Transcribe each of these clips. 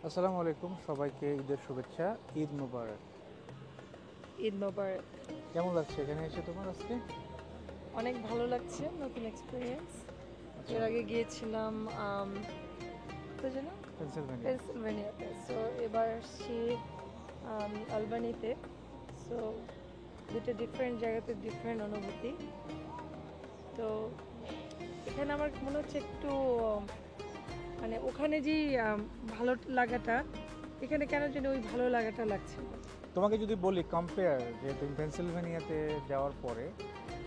আসসালামু আলাইকুম, সবাইকে ঈদের শুভেচ্ছা। ঈদ মোবারক। ঈদ মোবারক। কেমন লাগছে এখানে এসে তোমার আজকে? অনেক ভালো লাগছে, নতুন এক্সপিরিয়েন্স। আচ্ছা, এর আগে গিয়েছিলাম কোথায় যেন, পেনসিলভেনিয়া। পেনসিলভেনিয়াতে। সো এবার আসছি আলবানিতে। সো দুটো ডিফারেন্ট জায়গাতে ডিফারেন্ট অনুভূতি। তো এখানে আমার মনে হচ্ছে একটু মানে ওখানে যে ভালো লাগাটা, এখানে কেন যেন ওই ভালো লাগাটা লাগছে না। তোমাকে যদি বলি কম্পেয়ার, যে তুমি পেনসিলভেনিয়াতে যাওয়ার পরে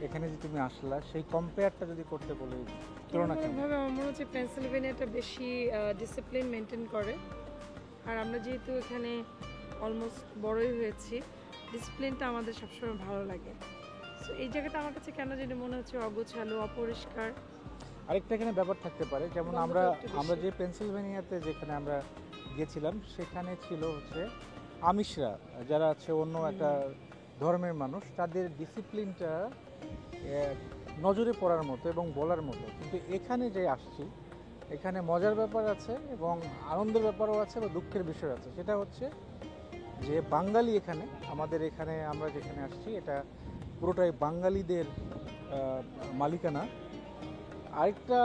এখানে যে তুমি আসলা, সেই কম্পেয়ারটা যদি করতে বলি, তুলনা কেমন? তুলনামূলকভাবে আমার মনে হচ্ছে পেনসিলভেনিয়াটা বেশি ডিসিপ্লিন মেনটেন করে। আর আমরা যেহেতু এখানে অলমোস্ট বড়ই হয়েছি, ডিসিপ্লিনটা আমাদের সবসময় ভালো লাগে। সো এই জায়গাটা আমার কাছে কেন জানি মনে হচ্ছে অগোছালো, অপরিষ্কার। আরেকটা এখানে ব্যাপার থাকতে পারে, যেমন গন্ধটা আমরা একটু বেশি। আমরা যে পেনসিলভেনিয়াতে যেখানে আমরা গিয়েছিলাম, সেখানে ছিল হচ্ছে আমিশরা, যারা আছে অন্য একটা ধর্মের মানুষ, তাদের ডিসিপ্লিনটা নজরে পড়ার মতো এবং বলার মতো। কিন্তু এখানে যে আসছি, এখানে মজার ব্যাপার আছে এবং আনন্দের ব্যাপারও আছে বা দুঃখের বিষয় আছে। সেটা হচ্ছে যে বাঙালি এখানে, আমাদের এখানে আমরা যেখানে আসছি, এটা পুরোটাই বাঙালিদের মালিকানা। আরেকটা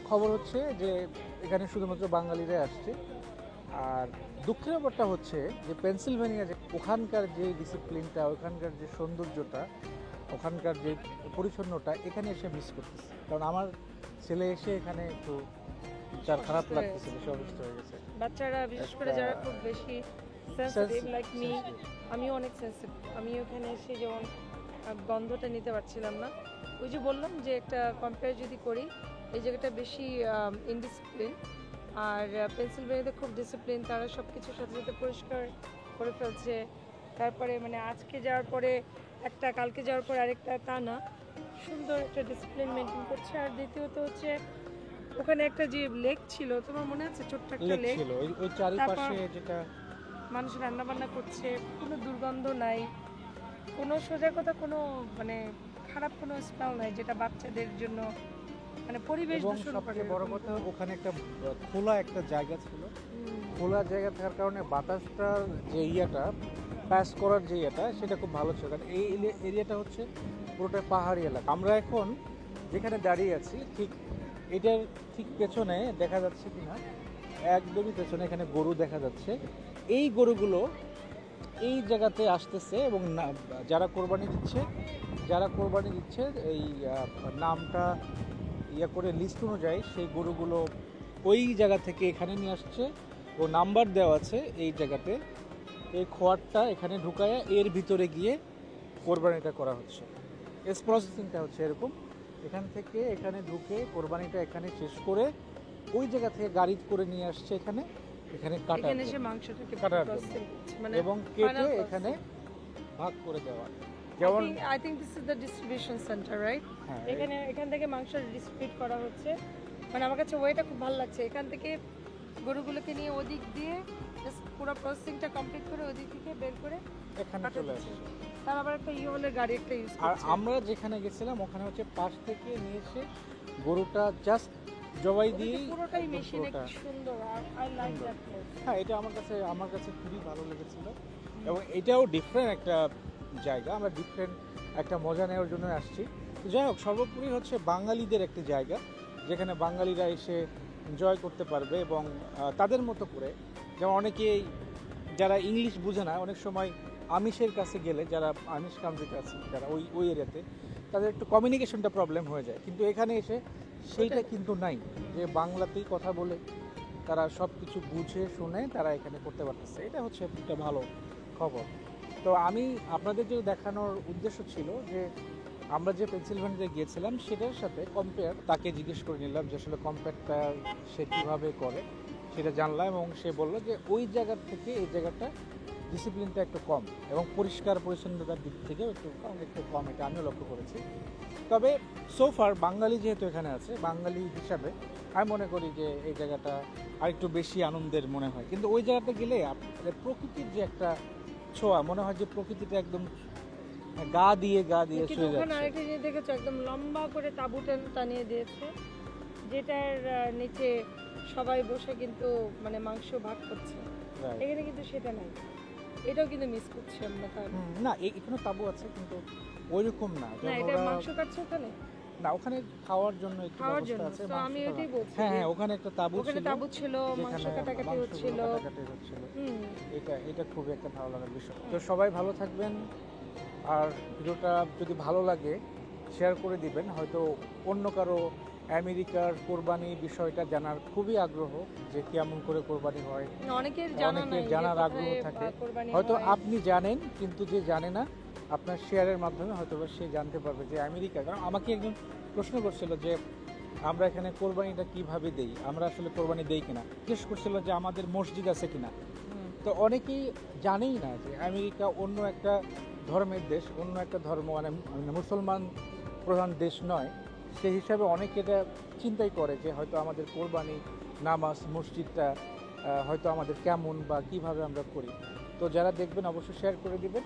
খবর হচ্ছে যে এখানে শুধুমাত্র বাঙালিরাই আসছে। আর দুঃখের ব্যাপারটা হচ্ছে যে পেনসিলভেনিয়া, যে ওখানকার যে ডিসিপ্লিনটা, ওখানকার যে সৌন্দর্যটা, ওখানকার যে পরিচ্ছন্নতা, এখানে এসে মিস করতেছে। কারণ আমার ছেলে এসে এখানে একটু যার খারাপ অসুস্থ হয়ে লাগতেছে, গেছে। বেশি অসুস্থ হয়ে গেছে। বাচ্চারা বিশেষ করে একটা যারা খুব বেশি সেন্সিটিভ লাইক মি, আমিও অনেক সেন্সিটিভ। আমি ওখানে এসে যেমন গন্ধটা নিতে পারছিলাম না। ওই যে বললাম যে একটা কম্পেয়ার যদি করি, এই জায়গাটা বেশি ইনডিসিপ্লিন। আর পেনসিলভেনিয়াতে খুব ডিসিপ্লিন, তারা সব কিছুর সাথে সাথে পরিষ্কার করে ফেলছে। তারপরে মানে আজকে যাওয়ার পরে একটা, কালকে যাওয়ার পরে আরেকটা, তা না, সুন্দর একটা ডিসিপ্লিন মেনটেন করছে। আর দ্বিতীয়ত হচ্ছে ওখানে একটা যে লেক ছিল, তোমার মনে আছে? ছোট্ট একটা লেক লেক। ছিল ওই ওই চারিপাশে, তারপর যেটা মানুষ রান্না বান্না করছে, কোনো দুর্গন্ধ নাই, কোনো সোজা কথা কোনো মানে খারাপ কোনো স্মেল নাই, যেটা বাচ্চাদের জন্য মানে পরিবেশ এবং দূষণ করে সবচেয়ে বড় এরকম কথা, কোনো। ওখানে একটা খোলা একটা জায়গা ছিল। হুম, খোলা জায়গা থাকার কারণে বাতাসটার যে ইয়েটা, পাস করার যে ইয়েটা, সেটা খুব ভালো ছিল। কারণ এই এরিয়াটা হচ্ছে পুরোটাই পাহাড়ি এলাকা। আমরা এখন যেখানে দাঁড়িয়ে আছি, ঠিক এটার ঠিক পেছনে দেখা যাচ্ছে কিনা, একদমই পেছনে এখানে গরু দেখা যাচ্ছে। এই গরুগুলো এই জায়গাতে আসতেছে এবং যারা কোরবানি দিচ্ছে এই নামটা ইয়ে করে লিস্ট অনুযায়ী সেই গরুগুলো ওই জায়গা থেকে এখানে নিয়ে আসছে ও নাম্বার দেওয়া আছে এই জায়গাতে। এই খোয়ারটা এখানে ঢুকায় এর ভিতরে গিয়ে কোরবানিটা করা হচ্ছে। এস প্রসেসিংটা হচ্ছে এরকম, এখান থেকে এখানে ঢুকে কোরবানিটা এখানে শেষ করে ওই জায়গা থেকে গাড়ি করে নিয়ে আসছে এখানে, এখানে কাটার এখানে এসে জন্য। মাংসটাকে কাটার জন্য। processing করছে, মানে এবং final কেটে processing। এখানে ভাগ করে দেওয়া। I যেমন think I think this is the distribution center, right? হ্যাঁ, এখান থেকে মাংস ডিস্ট্রিবিউট করা হচ্ছে। মানে আমার কাছে ওয়েটা খুব ভালো লাগছে। এখান থেকে গরুগুলোকে নিয়ে ওদিক দিয়ে জাস্ট পুরো প্রসেসিংটা কমপ্লিট করে ওদিক থেকে বের করে এখানে কাটা চলে দিচ্ছে। আসছে। তার আবার একটা হলের গাড়ি একটা ইউজ আর করছে। আমরা যেখানে গেছিলাম ওখানে হচ্ছে পাশ থেকে নিয়ে এসে গরুটা জাস্ট জবাই ওদিকে দিয়ে পুরোটাই মেশিনে, কি সুন্দর। I like that place. হ্যাঁ, এটা আমার কাছে খুবই ভালো লেগেছিল। এবং এটাও ডিফারেন্ট একটা জায়গা, আমরা ডিফারেন্ট একটা মজা নেওয়ার জন্য আসছি। তো যাই হোক, সর্বোপরি হচ্ছে বাঙালিদের একটি জায়গা, যেখানে বাঙালিরা এসে এনজয় করতে পারবে এবং তাদের মতো করে। যেমন অনেকেই যারা ইংলিশ বুঝে না, অনেক সময় আমিষের কাছে গেলে, যারা আমিষ কান্ট্রিতে আছে, যারা ওই ওই এরিয়াতে, তাদের একটু কমিউনিকেশনটা প্রবলেম হয়ে যায়। কিন্তু এখানে এসে সেইটা কিন্তু নাই, যে বাংলাতেই কথা বলে তারা সব কিছু বুঝে শুনে তারা এখানে করতে পারতেছে। এটা হচ্ছে একটা ভালো খবর। তো আমি আপনাদের যে দেখানোর উদ্দেশ্য ছিল যে আমরা যে পেনসিলভেনিয়াতে গিয়েছিলাম সেটার সাথে কম্পেয়ার, তাকে জিজ্ঞেস করে নিলাম যে আসলে কম্পেয়ারটা সে কীভাবে করে, সেটা জানলাম। এবং সে বললো যে ওই জায়গার থেকে এই জায়গাটা ডিসিপ্লিনটা একটু কম এবং পরিষ্কার পরিচ্ছন্নতার দিক থেকেও একটু কম, এটা আমিও লক্ষ্য করেছি। তবে সোফার বাঙালি যেহেতু এখানে আছে, বাঙালি হিসাবে আমি মনে করি যে এই জায়গাটা আরেকটু বেশি আনন্দের মনে হয়। কিন্তু ওই জায়গাটা গেলে আপনাদের প্রকৃতির যে একটা ছোঁয়া, মনে হয় যে প্রকৃতিটা একদম গা দিয়ে কিন্তু ছুঁয়ে ওখানে যাচ্ছে। আরেকটা জিনিস দেখেছো, একদম লম্বা করে তাঁবু টানিয়ে দিয়েছে, যেটার নিচে সবাই বসে কিন্তু মানে মাংস ভাগ করছে, Right. এখানে কিন্তু সেটা নাই। এটাও কিন্তু মিস করছি আমরা তাহলে। না এখানে তাবু আছে কিন্তু ওইরকম না না, যেমন এটা ওরা- মাংস কাটছে ওখানে না ওখানে খাওয়ার জন্য একটু খাওয়ার ব্যবস্থা জন্য। আছে তো আমি মাংস এটাই খাওয়া- বলছি হ্যাঁ যে হ্যাঁ ওখানে একটা তাবু ওখানে ছিল তাবু ছিল, মাংস যেখানে কাটাকাটি মাংসগুলো হচ্ছিল। কাটাকাটি হচ্ছিল। হুম। এটা খুবই একটা ভালো লাগার বিষয়। তো সবাই ভালো থাকবেন, আর ভিডিওটা যদি ভালো লাগে শেয়ার করে দিবেন। হয়তো অন্য কারো আমেরিকার কোরবানি বিষয়টা জানার খুবই আগ্রহ, যে কেমন করে কোরবানি হয়, অনেকের জানা নাই অনেকের যে জানার কোথায় আগ্রহ থাকে। কোরবানি হয়তো হয়। আপনি জানেন কিন্তু যে জানে না আপনার শেয়ারের মাধ্যমে হয়তো বা সে জানতে পারবে যে আমেরিকা। কারণ আমাকে একজন প্রশ্ন করছিল যে আমরা এখানে কোরবানিটা কিভাবে দেই, আমরা আসলে কোরবানি দেই কিনা, জিজ্ঞেস করছিল যে আমাদের মসজিদ আছে কিনা। হুম। তো অনেকেই জানেই না যে আমেরিকা অন্য একটা ধর্মের দেশ, অন্য একটা ধর্ম, মানে মুসলমান প্রধান দেশ নয়। সেই হিসাবে অনেকে এটা চিন্তাই করে যে হয়তো আমাদের কোরবানি, নামাজ, মসজিদটা হয়তো আমাদের কেমন বা কিভাবে আমরা করি। তো যারা দেখবেন অবশ্যই শেয়ার করে দিবেন,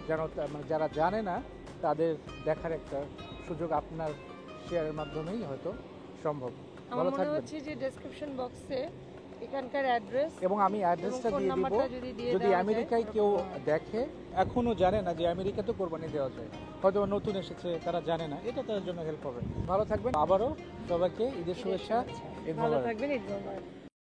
যেন মানে যারা জানে না তাদের দেখার একটা সুযোগ আপনার শেয়ারের মাধ্যমেই হয়তো সম্ভব। আমার ভালো মনে থাকবেন। হচ্ছে যে ডেসক্রিপশন বক্সে এখানকার অ্যাড্রেস এবং আমি অ্যাড্রেসটা ফোন দিয়ে দিব, নাম্বারটা যদি দিয়ে যদি দেওয়া যায়, আমেরিকায় ওরকম কেউ হয়। দেখে এখনো জানে না যে আমেরিকাতে কোরবানি দেওয়া যায়, হয়তো বা নতুন এসেছে তারা জানে না, এটা তাদের জন্য হেল্প হবে। ভালো থাকবেন, আবারও সবাইকে ঈদের শুভেচ্ছা, ঈদ ভালো মোবারক। থাকবেন, ঈদ মোবারক।